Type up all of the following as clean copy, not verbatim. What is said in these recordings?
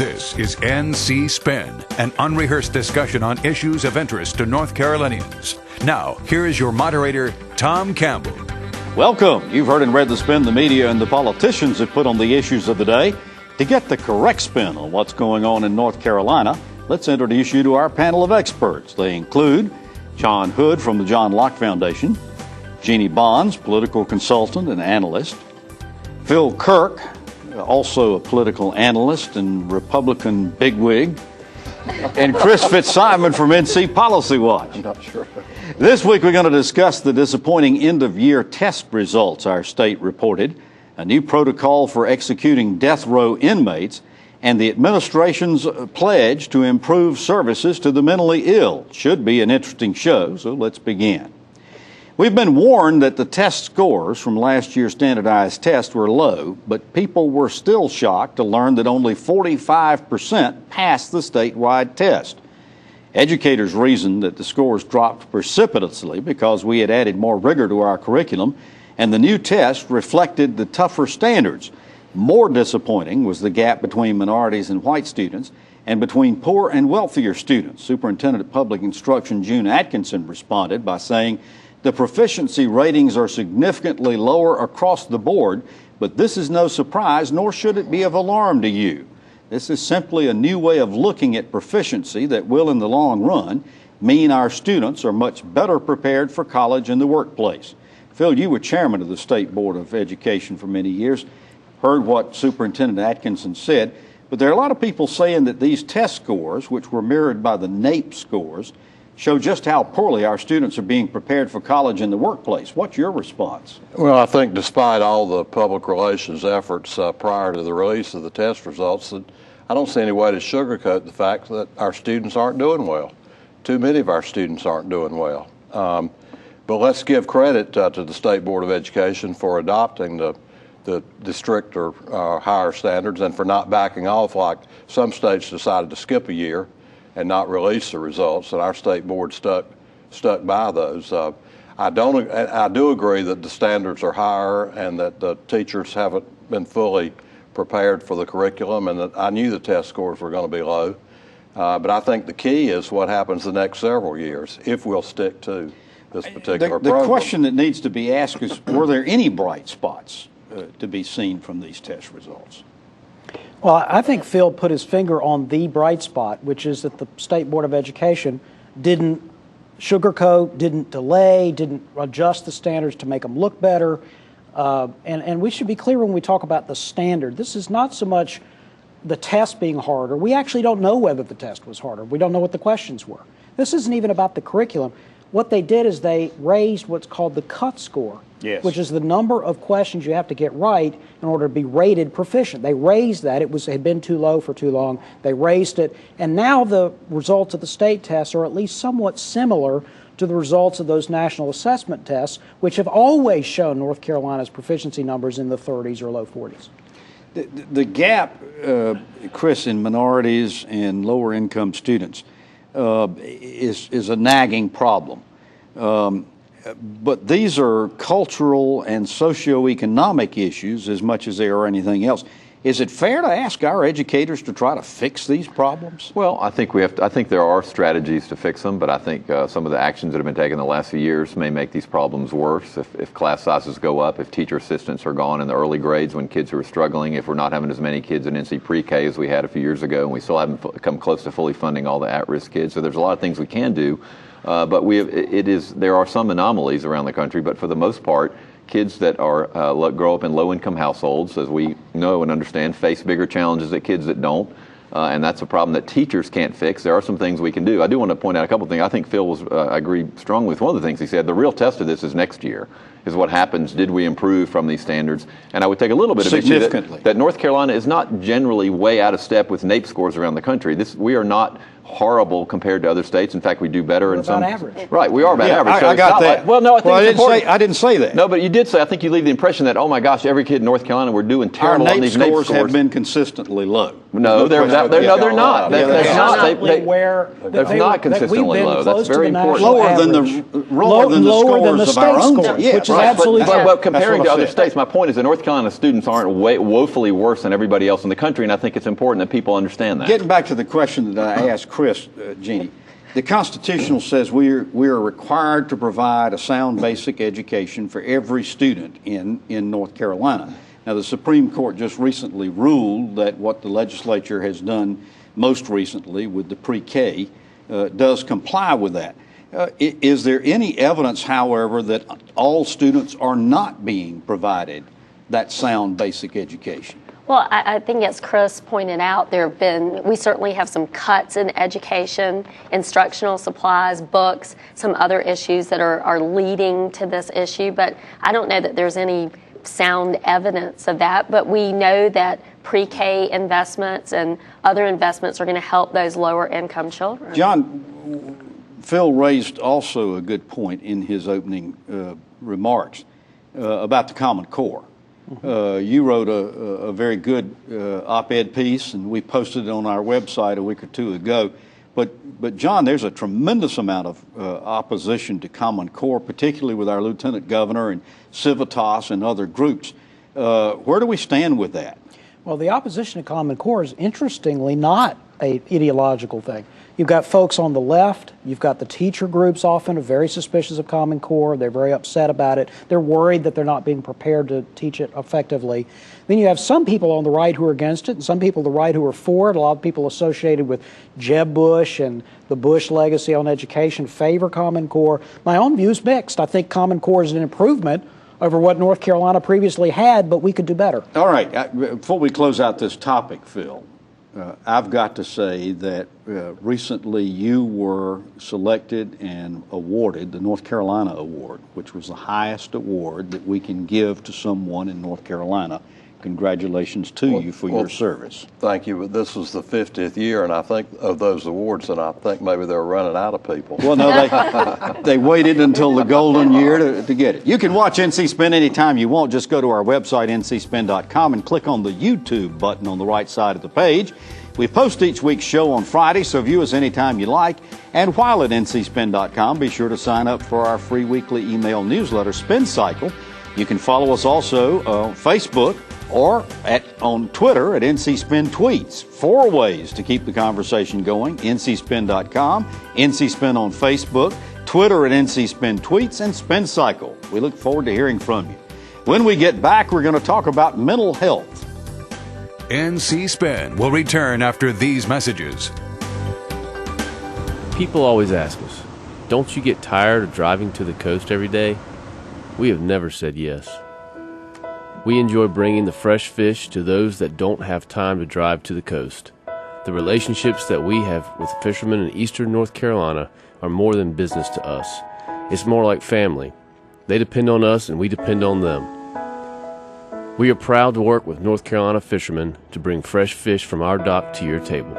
This is NC Spin, an unrehearsed discussion on issues of interest to North Carolinians. Now, here is your moderator, Tom Campbell. Welcome. You've heard and read the spin the media and the politicians have put on the issues of the day. To get the correct spin on what's going on in North Carolina, let's introduce you to our panel of experts. They include John Hood from the John Locke Foundation, Jeanne Bonds, political consultant and analyst, Phil Kirk, also a political analyst and Republican bigwig, and Chris Fitzsimon from NC Policy Watch. I'm not sure. This week we're going to discuss the disappointing end-of-year test results our state reported, a new protocol for executing death row inmates, and the administration's pledge to improve services to the mentally ill. Should be an interesting show, so let's begin. We've been warned that the test scores from last year's standardized test were low, but people were still shocked to learn that only 45% passed the statewide test. Educators reasoned that the scores dropped precipitously because we had added more rigor to our curriculum, and the new test reflected the tougher standards. More disappointing was the gap between minorities and white students and between poor and wealthier students. Superintendent of Public Instruction June Atkinson responded by saying, "The proficiency ratings are significantly lower across the board, but this is no surprise, nor should it be of alarm to you. This is simply a new way of looking at proficiency that will, in the long run, mean our students are much better prepared for college and the workplace." Phil, you were chairman of the State Board of Education for many years, heard what Superintendent Atkinson said, but there are a lot of people saying that these test scores, which were mirrored by the NAEP scores, show just how poorly our students are being prepared for college and the workplace. What's your response? Well, I think despite all the public relations efforts prior to the release of the test results, that I don't see any way to sugarcoat the fact that our students aren't doing well. Too many of our students aren't doing well. But let's give credit to the State Board of Education for adopting the stricter, higher standards and for not backing off like some states decided to skip a year and not release the results, and our state board stuck by those. I do agree that the standards are higher and that the teachers haven't been fully prepared for the curriculum, and that I knew the test scores were going to be low. But I think the key is what happens the next several years if we'll stick to this particular program. The question that needs to be asked is, were there any bright spots to be seen from these test results? Well, I think Phil put his finger on the bright spot, which is that the State Board of Education didn't sugarcoat, didn't delay, didn't adjust the standards to make them look better. And we should be clear when we talk about the standard. This is not so much the test being harder. We actually don't know whether the test was harder. We don't know what the questions were. This isn't even about the curriculum. What they did is they raised what's called the cut score, yes, which is the number of questions you have to get right in order to be rated proficient. They raised that. It had been too low for too long. They raised it, and now the results of the state tests are at least somewhat similar to the results of those national assessment tests, which have always shown North Carolina's proficiency numbers in the 30s or low 40s. The gap, Chris, in minorities and lower income students is a nagging problem. But these are cultural and socioeconomic issues as much as they are anything else. Is it fair to ask our educators to try to fix these problems? Well, I think I think there are strategies to fix them, but I think some of the actions that have been taken the last few years may make these problems worse. If class sizes go up, if teacher assistants are gone in the early grades when kids are struggling, if we're not having as many kids in NC pre-K as we had a few years ago, and we still haven't come close to fully funding all the at-risk kids. So there's a lot of things we can do, but there are some anomalies around the country, but for the most part, kids that grow up in low-income households, as we know and understand, face bigger challenges than kids that don't, and that's a problem that teachers can't fix. There are some things we can do. I do want to point out a couple of things. I think Phil I agree strongly with one of the things he said. The real test of this is next year, is what happens. Did we improve from these standards? And I would take a little bit of issue that North Carolina is not generally way out of step with NAEP scores around the country. We are not horrible compared to other states. In fact, we do better in some. About average. Right, we are about average. I got that. Like, well, no, I think it's important. I didn't say that. No, but you did say. I think you leave the impression that, oh my gosh, every kid in North Carolina, we're doing terrible on these NAEP scores. Have been consistently low. No, they're not. They're not. They're not consistently low. That's very important. Lower than the scores of our own scores, which is absolutely true. But comparing to other states, my point is that North Carolina students aren't woefully worse than everybody else in the country, and I think it's important that people understand that. Getting back to the question that I asked Chris, Jeanne, the Constitution says we are required to provide a sound basic education for every student in North Carolina. Now, the Supreme Court just recently ruled that what the legislature has done most recently with the pre-K does comply with that. Is there any evidence, however, that all students are not being provided that sound basic education? Well, I think as Chris pointed out, we certainly have some cuts in education, instructional supplies, books, some other issues that are leading to this issue, but I don't know that there's any sound evidence of that, but we know that pre-K investments and other investments are going to help those lower income children. John, Phil raised also a good point in his opening remarks about the Common Core. You wrote a very good op-ed piece, and we posted it on our website a week or two ago. But John, there's a tremendous amount of opposition to Common Core, particularly with our Lieutenant Governor and Civitas and other groups. Where do we stand with that? Well, the opposition to Common Core is interestingly not an ideological thing. You've got folks on the left, you've got the teacher groups often are very suspicious of Common Core, they're very upset about it, they're worried that they're not being prepared to teach it effectively. Then you have some people on the right who are against it, and some people on the right who are for it. A lot of people associated with Jeb Bush and the Bush legacy on education favor Common Core. My own view is mixed. I think Common Core is an improvement over what North Carolina previously had, but we could do better. All right, before we close out this topic, Phil, I've got to say that recently you were selected and awarded the North Carolina Award, which was the highest award that we can give to someone in North Carolina. Congratulations to you for your service. Thank you. But this was the 50th year, and I think of those awards, and I think maybe they're running out of people. Well, no, they waited until the golden year to get it. You can watch NC Spin anytime you want. Just go to our website, ncspin.com, and click on the YouTube button on the right side of the page. We post each week's show on Friday, so view us anytime you like. And while at ncspin.com, be sure to sign up for our free weekly email newsletter, Spin Cycle. You can follow us also on Facebook or on Twitter at NC Spin Tweets. 4 ways to keep the conversation going: ncspin.com, NC Spin on Facebook, Twitter at NC Spin Tweets, and Spin Cycle. We look forward to hearing from you. When we get back, we're going to talk about mental health. NC Spin will return after these messages. People always ask us, don't you get tired of driving to the coast every day? We have never said yes. We enjoy bringing the fresh fish to those that don't have time to drive to the coast. The relationships that we have with fishermen in eastern North Carolina are more than business to us. It's more like family. They depend on us and we depend on them. We are proud to work with North Carolina fishermen to bring fresh fish from our dock to your table.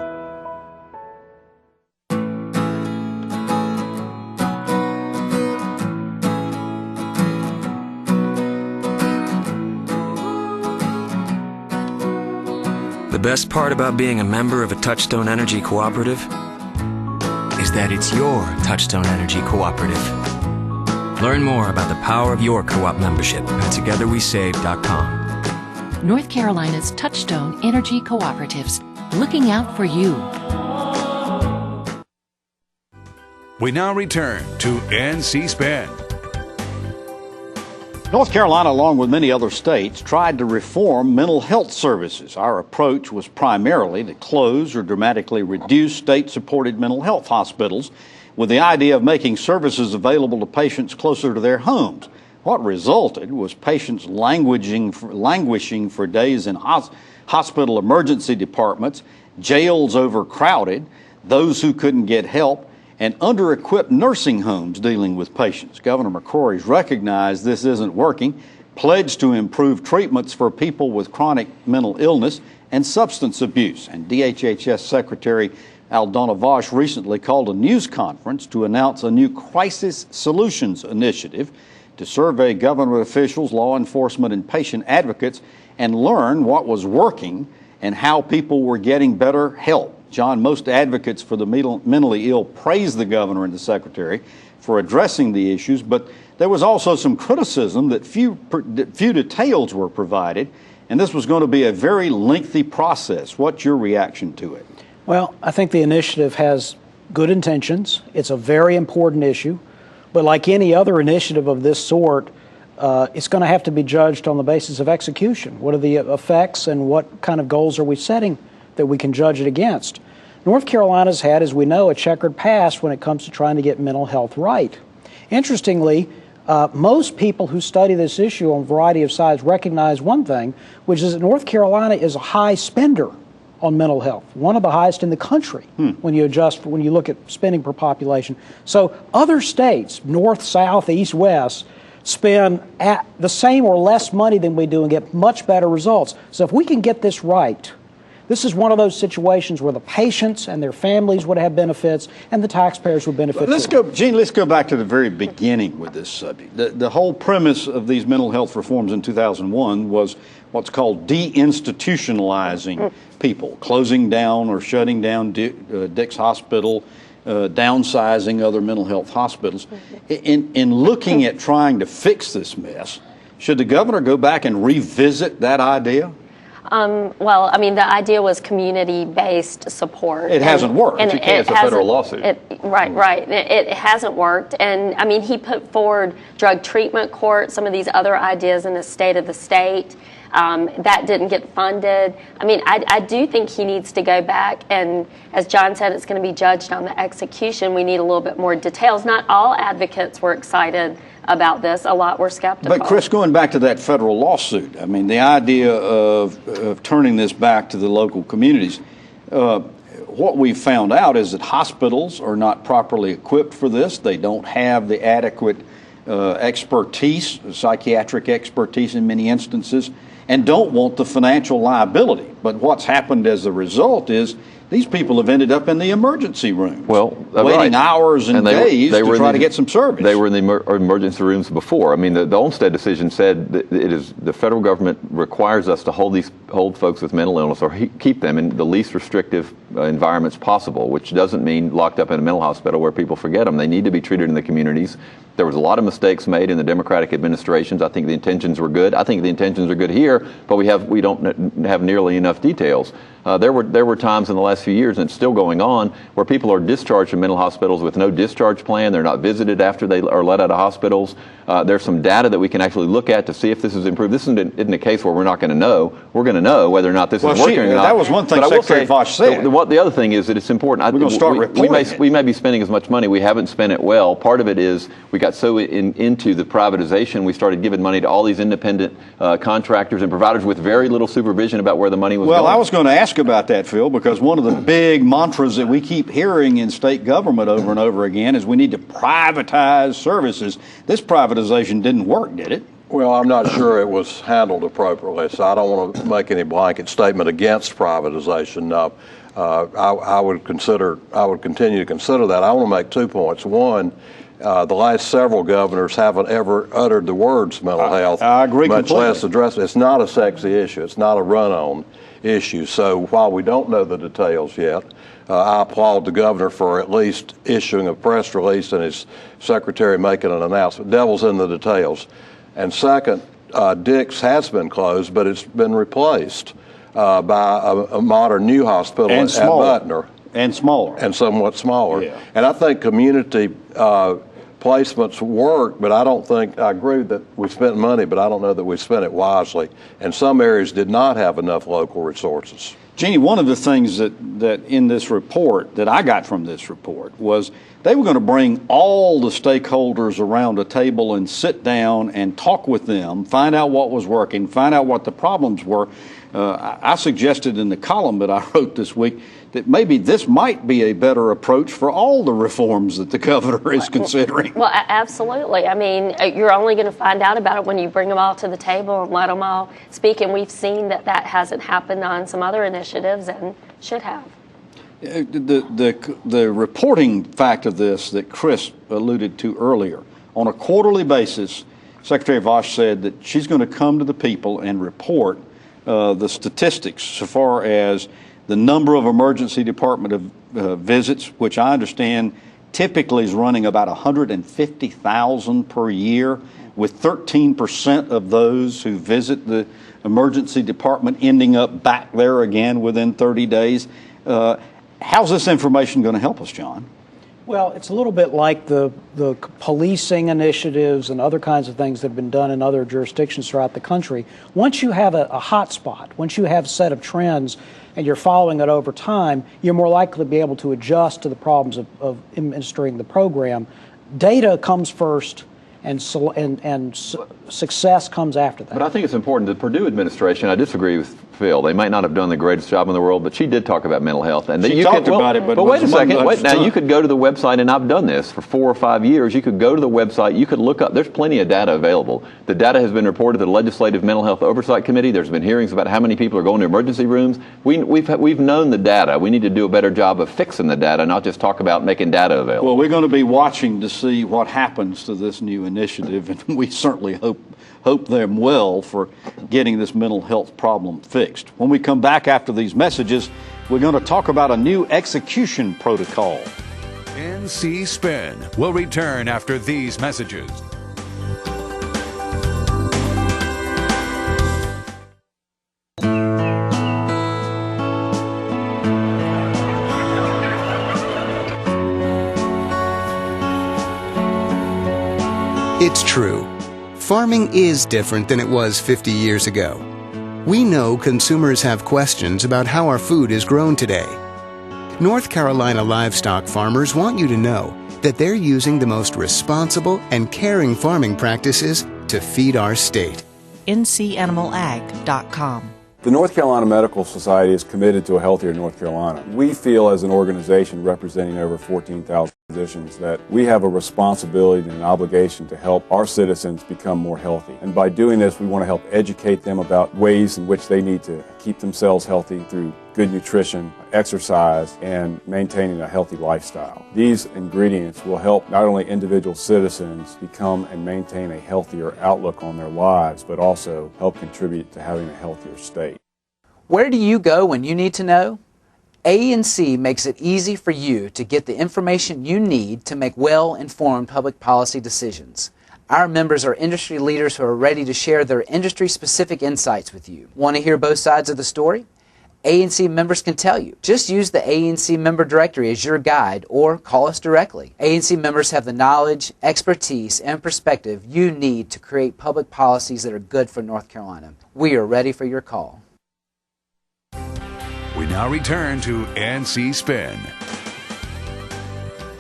The best part about being a member of a Touchstone Energy Cooperative is that it's your Touchstone Energy Cooperative. Learn more about the power of your co-op membership at togetherwesave.com. North Carolina's Touchstone Energy Cooperatives, looking out for you. We now return to NC Spin. North Carolina, along with many other states, tried to reform mental health services. Our approach was primarily to close or dramatically reduce state-supported mental health hospitals with the idea of making services available to patients closer to their homes. What resulted was patients languishing for days in hospital emergency departments, jails overcrowded, those who couldn't get help, and under-equipped nursing homes dealing with patients. Governor McCrory's recognized this isn't working, pledged to improve treatments for people with chronic mental illness and substance abuse. And DHHS Secretary Aldona Vosch recently called a news conference to announce a new crisis solutions initiative to survey government officials, law enforcement, and patient advocates and learn what was working and how people were getting better help. John, most advocates for the mentally ill praise the governor and the secretary for addressing the issues, but there was also some criticism that few details were provided, and this was going to be a very lengthy process. What's your reaction to it? Well, I think the initiative has good intentions. It's a very important issue, but like any other initiative of this sort, it's going to have to be judged on the basis of execution. What are the effects and what kind of goals are we setting that we can judge it against? North Carolina's had, as we know, a checkered past when it comes to trying to get mental health right. Interestingly, most people who study this issue on a variety of sides recognize one thing, which is that North Carolina is a high spender on mental health, one of the highest in the country when you look at spending per population. So other states, north, south, east, west, spend at the same or less money than we do and get much better results. So if we can get this right, this is one of those situations where the patients and their families would have benefits and the taxpayers would benefit. Jeanne, let's go back to the very beginning with this subject. The whole premise of these mental health reforms in 2001 was what's called deinstitutionalizing people, closing down or shutting down Dick's Hospital, downsizing other mental health hospitals. In looking at trying to fix this mess, should the governor go back and revisit that idea? Well, I mean, the idea was community-based support. It hasn't worked. And it's a federal lawsuit. Right. It hasn't worked. And, I mean, he put forward drug treatment court, some of these other ideas in the state of the state. That didn't get funded. I mean, I do think he needs to go back, and as John said, it's going to be judged on the execution. We need a little bit more details. Not all advocates were excited about this. A lot were skeptical. But Chris, going back to that federal lawsuit, I mean, the idea of turning this back to the local communities, what we found out is that hospitals are not properly equipped for this. They don't have the adequate expertise, psychiatric expertise in many instances, and don't want the financial liability. But what's happened as a result is these people have ended up in the emergency room, waiting hours and days to try to get some service. They were in the emergency rooms before. I mean, the Olmstead decision said that it is the federal government requires us to hold folks with mental illness or keep them in the least restrictive environments possible, which doesn't mean locked up in a mental hospital where people forget them. They need to be treated in the communities. There was a lot of mistakes made in the Democratic administrations. I think the intentions were good. I think the intentions are good here, but we don't have nearly enough details. There were times in the last few years, and it's still going on, where people are discharged from mental hospitals with no discharge plan. They're not visited after they are let out of hospitals. There's some data that we can actually look at to see if this is improved. This isn't a case where we're not going to know. We're going to know whether or not this is working or not. That was one thing Secretary Vosch said. The other thing is that it's important. We're going to start reporting it. We may be spending as much money. We haven't spent it well. Part of it is we got so into the privatization, we started giving money to all these independent contractors and providers with very little supervision about where the money was going. Well, I was going to ask about that, Phil, because one of the big mantras that we keep hearing in state government over and over again is we need to privatize services. This privatization didn't work, did it? Well, I'm not sure it was handled appropriately, so I don't want to make any blanket statement against privatization. I would continue to consider that. I want to make 2 points. One, the last several governors haven't ever uttered the words mental health. I agree much completely. less addressed. It's not a sexy issue. It's not a run-on issue. So while we don't know the details yet, I applaud the governor for at least issuing a press release and his secretary making an announcement. Devil's in the details. And second, Dick's has been closed, but it's been replaced by a modern new hospital at Butner. And smaller. And somewhat smaller. Yeah. And I think community placements work, but I agree that we spent money, but I don't know that we spent it wisely. And some areas did not have enough local resources. Jeanne, one of the things that in this report that I got from this report was they were going to bring all the stakeholders around a table and sit down and talk with them, find out what was working, find out what the problems were. I suggested in the column that I wrote this week that maybe this might be a better approach for all the reforms that the governor is considering. Well, absolutely. I mean, you're only going to find out about it when you bring them all to the table and let them all speak. And we've seen that hasn't happened on some other initiatives and should have. The reporting fact of this that Chris alluded to earlier, on a quarterly basis, Secretary Vosch said that she's going to come to the people and report the statistics so far as the number of emergency department visits, which I understand typically is running about 150,000 per year, with 13% of those who visit the emergency department ending up back there again within 30 days. How's this information going to help us, John? Well, it's a little bit like the policing initiatives and other kinds of things that have been done in other jurisdictions throughout the country. Once you have a hot spot, once you have a set of trends and you're following it over time, you're more likely to be able to adjust to the problems of administering the program. Data comes first, and success comes after that. But I think it's important. The Purdue administration, I disagree with Phil. They might not have done the greatest job in the world, but she did talk about mental health. And she talked about it, but wait a second. Now, you could go to the website, and I've done this for 4 or 5 years. You could go to the website. You could look up. There's plenty of data available. The data has been reported to the Legislative Mental Health Oversight Committee. There's been hearings about how many people are going to emergency rooms. We've known the data. We need to do a better job of fixing the data, not just talk about making data available. Well, we're going to be watching to see what happens to this new initiative, and we certainly hope them well for getting this mental health problem fixed. When we come back after these messages, we're going to talk about a new execution protocol. NC Spin will return after these messages. It's true. Farming is different than it was 50 years ago. We know consumers have questions about how our food is grown today. North Carolina livestock farmers want you to know that they're using the most responsible and caring farming practices to feed our state. ncanimalag.com. The North Carolina Medical Society is committed to a healthier North Carolina. We feel as an organization representing over 14,000 physicians that we have a responsibility and an obligation to help our citizens become more healthy. And by doing this, we want to help educate them about ways in which they need to keep themselves healthy through good nutrition, exercise, and maintaining a healthy lifestyle. These ingredients will help not only individual citizens become and maintain a healthier outlook on their lives, but also help contribute to having a healthier state. Where do you go when you need to know? A&C makes it easy for you to get the information you need to make well-informed public policy decisions. Our members are industry leaders who are ready to share their industry-specific insights with you. Want to hear both sides of the story? A&C members can tell you. Just use the A&C member directory as your guide or call us directly. A&C members have the knowledge, expertise, and perspective you need to create public policies that are good for North Carolina. We are ready for your call. We now return to NC Spin.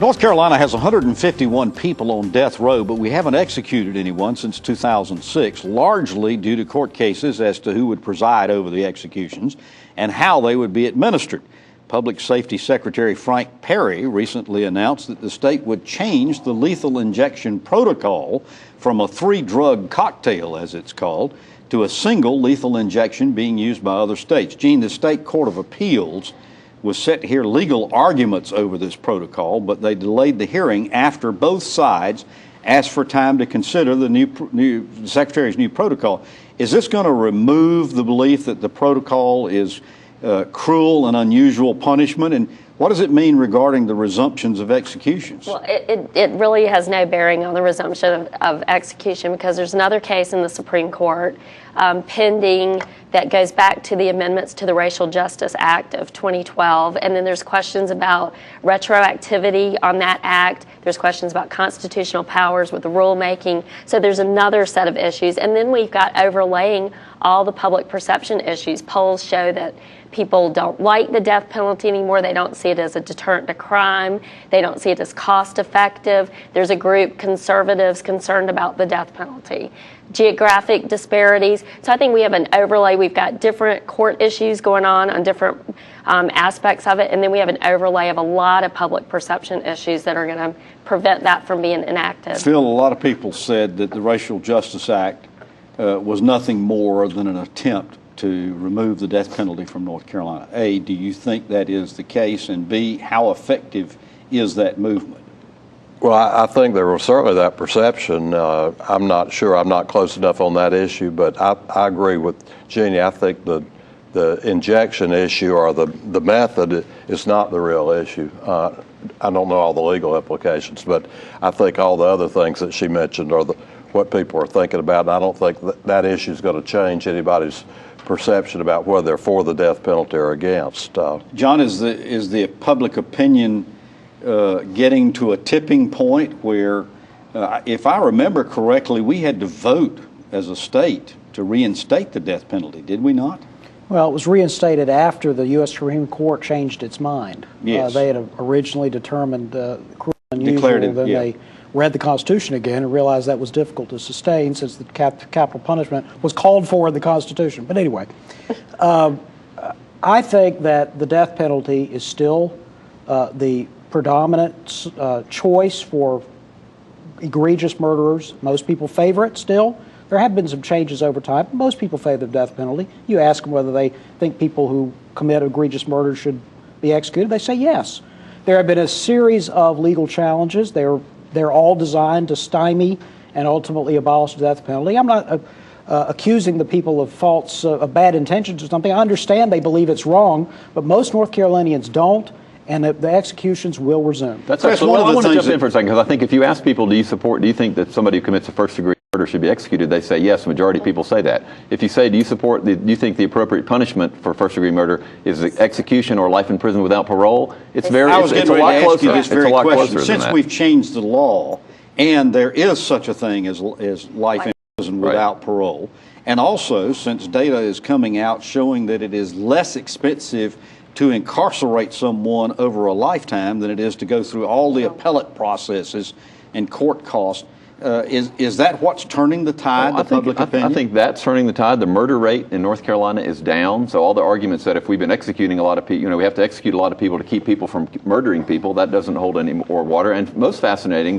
North Carolina has 151 people on death row, but we haven't executed anyone since 2006, largely due to court cases as to who would preside over the executions and how they would be administered. Public Safety Secretary Frank Perry recently announced that the state would change the lethal injection protocol from a 3-drug cocktail, as it's called, to a single lethal injection being used by other states. Jeanne, the State Court of Appeals was set to hear legal arguments over this protocol, but they delayed the hearing after both sides asked for time to consider the Secretary's new protocol. Is this going to remove the belief that the protocol is cruel and unusual punishment? And what does it mean regarding the resumptions of executions? Well, it really has no bearing on the resumption of execution because there's another case in the Supreme Court pending that goes back to the amendments to the Racial Justice Act of 2012. And then there's questions about retroactivity on that act. There's questions about constitutional powers with the rulemaking. So there's another set of issues. And then we've got overlaying all the public perception issues. Polls show that People don't like the death penalty anymore. They don't see it as a deterrent to crime. They don't see it as cost effective. There's a group, conservatives, concerned about the death penalty. Geographic disparities. So I think we have an overlay. We've got different court issues going on different aspects of it, and then we have an overlay of a lot of public perception issues that are going to prevent that from being enacted. Phil, a lot of people said that the Racial Justice Act was nothing more than an attempt to remove the death penalty from North Carolina. A, do you think that is the case? And B, how effective is that movement? Well, I think there was certainly that perception. I'm not sure. I'm not close enough on that issue, but I agree with Jeanne. I think the injection issue or the method is not the real issue. I don't know all the legal implications, but I think all the other things that she mentioned are what people are thinking about. And I don't think that issue is going to change anybody's perception about whether they're for the death penalty or against. John, is the public opinion getting to a tipping point where, if I remember correctly, we had to vote as a state to reinstate the death penalty, did we not? Well, it was reinstated after the U.S. Supreme Court changed its mind. Yes. They had originally determined cruel and unusual, then they read the Constitution again and realized that was difficult to sustain since the capital punishment was called for in the Constitution. But anyway, I think that the death penalty is still the predominant choice for egregious murderers. Most people favor it still. There have been some changes over time. Most people favor the death penalty. You ask them whether they think people who commit egregious murder should be executed. They say yes. There have been a series of legal challenges. They're all designed to stymie and ultimately abolish the death penalty. I'm not accusing the people of bad intentions or something. I understand they believe it's wrong, but most North Carolinians don't, and the executions will resume. That's actually one of the things. I want to jump in for a second, because I think if you ask people, do you think that somebody who commits a first-degree murder should be executed, they say yes. The majority of people say that. If you say, do you think the appropriate punishment for first-degree murder is execution or life in prison without parole? It's a lot closer. It's a lot closer than that. Since we've changed the law, and there is such a thing as life in prison without parole, and also since data is coming out showing that it is less expensive to incarcerate someone over a lifetime than it is to go through all the appellate processes and court costs. Is that what's turning the tide, public opinion? I think that's turning the tide. The murder rate in North Carolina is down. So all the arguments that if we've been executing a lot of people, we have to execute a lot of people to keep people from murdering people, that doesn't hold any more water. And most fascinating,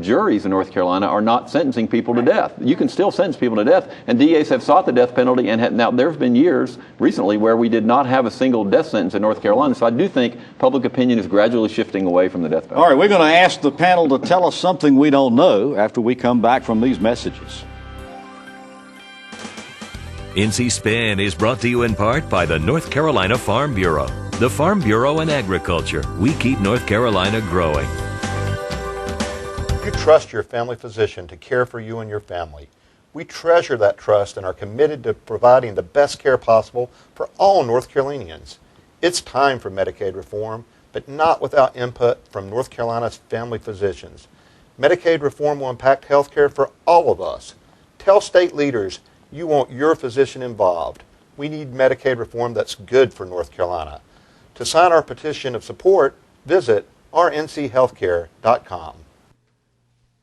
juries in North Carolina are not sentencing people to death. You can still sentence people to death, and DAs have sought the death penalty. And now there have been years recently where we did not have a single death sentence in North Carolina. So I do think public opinion is gradually shifting away from the death penalty. All right, we're going to ask the panel to tell us something we don't know after we come back from these messages. NC Spin is brought to you in part by the North Carolina Farm Bureau. The Farm Bureau and Agriculture. We keep North Carolina growing. You trust your family physician to care for you and your family. We treasure that trust and are committed to providing the best care possible for all North Carolinians. It's time for Medicaid reform, but not without input from North Carolina's family physicians. Medicaid reform will impact health care for all of us. Tell state leaders you want your physician involved. We need Medicaid reform that's good for North Carolina. To sign our petition of support, visit rnchealthcare.com.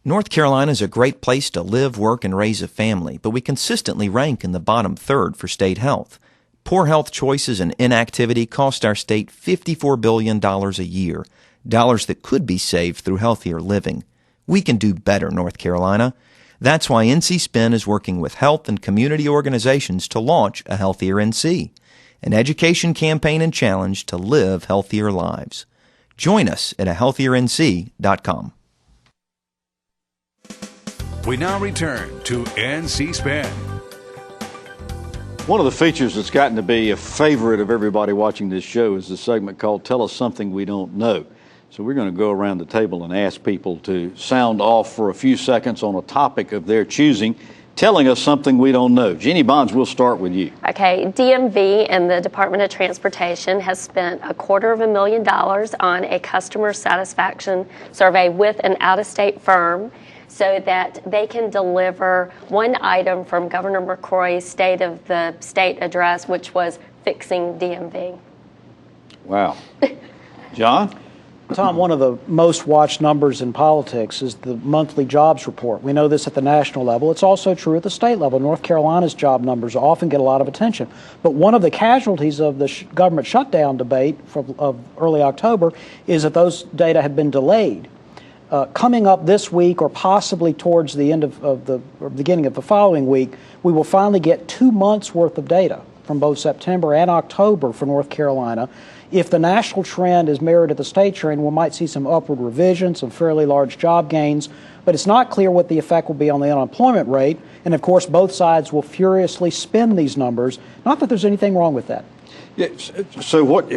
North Carolina is a great place to live, work, and raise a family, but we consistently rank in the bottom third for state health. Poor health choices and inactivity cost our state $54 billion a year, dollars that could be saved through healthier living. We can do better, North Carolina. That's why NC Spin is working with health and community organizations to launch A Healthier NC, an education campaign and challenge to live healthier lives. Join us at ahealthiernc.com. We now return to NC Spin. One of the features that's gotten to be a favorite of everybody watching this show is the segment called Tell Us Something We Don't Know. So we're going to go around the table and ask people to sound off for a few seconds on a topic of their choosing, telling us something we don't know. Jeanne Bonds, we'll start with you. Okay, DMV and the Department of Transportation has spent $250,000 on a customer satisfaction survey with an out-of-state firm so that they can deliver one item from Governor McCrory's State of the State address, which was fixing DMV. Wow. John? Tom, one of the most watched numbers in politics is the monthly jobs report. We know this at the national level. It's also true at the state level. North Carolina's job numbers often get a lot of attention. But one of the casualties of the government shutdown debate of early October is that those data have been delayed. Coming up this week or possibly towards the end of the beginning of the following week, we will finally get 2 months worth of data from both September and October for North Carolina. If the national trend is mirrored at the state trend, we might see some upward revision, some fairly large job gains, but it's not clear what the effect will be on the unemployment rate. And of course, both sides will furiously spin these numbers. Not that there's anything wrong with that. Yeah, so what?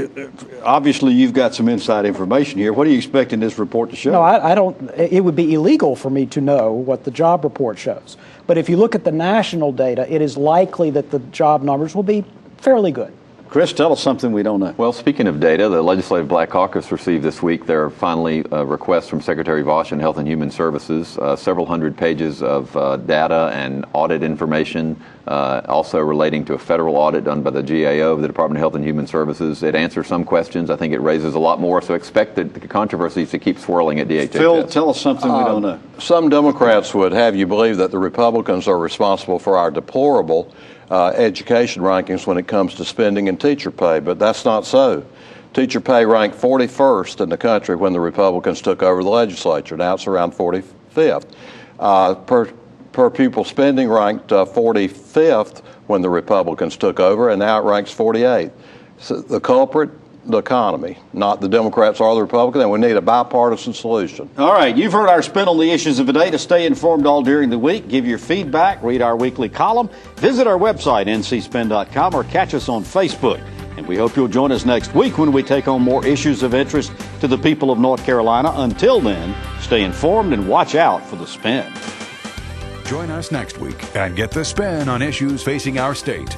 Obviously, you've got some inside information here. What are you expecting this report to show? No, I don't. It would be illegal for me to know what the job report shows. But if you look at the national data, it is likely that the job numbers will be fairly good. Chris, tell us something we don't know. Well, speaking of data, the Legislative Black Caucus received this week their finally request from Secretary Vaush in Health and Human Services, several hundred pages of data and audit information, also relating to a federal audit done by the GAO, the Department of Health and Human Services. It answers some questions. I think it raises a lot more, so expect the controversies to keep swirling at DHHS. Phil, tell us something we don't know. Some Democrats would have you believe that the Republicans are responsible for our deplorable education rankings when it comes to spending and teacher pay, but that's not so. Teacher pay ranked 41st in the country when the Republicans took over the legislature. Now it's around 45th. Per pupil spending ranked 45th when the Republicans took over, and now it ranks 48th. So the culprit, the economy, not the Democrats or the Republicans, and we need a bipartisan solution. All right, you've heard our spin on the issues of the day. To stay informed all during the week, give your feedback, read our weekly column, visit our website, ncspin.com, or catch us on Facebook. And we hope you'll join us next week when we take on more issues of interest to the people of North Carolina. Until then, stay informed and watch out for the spin. Join us next week and get the spin on issues facing our state.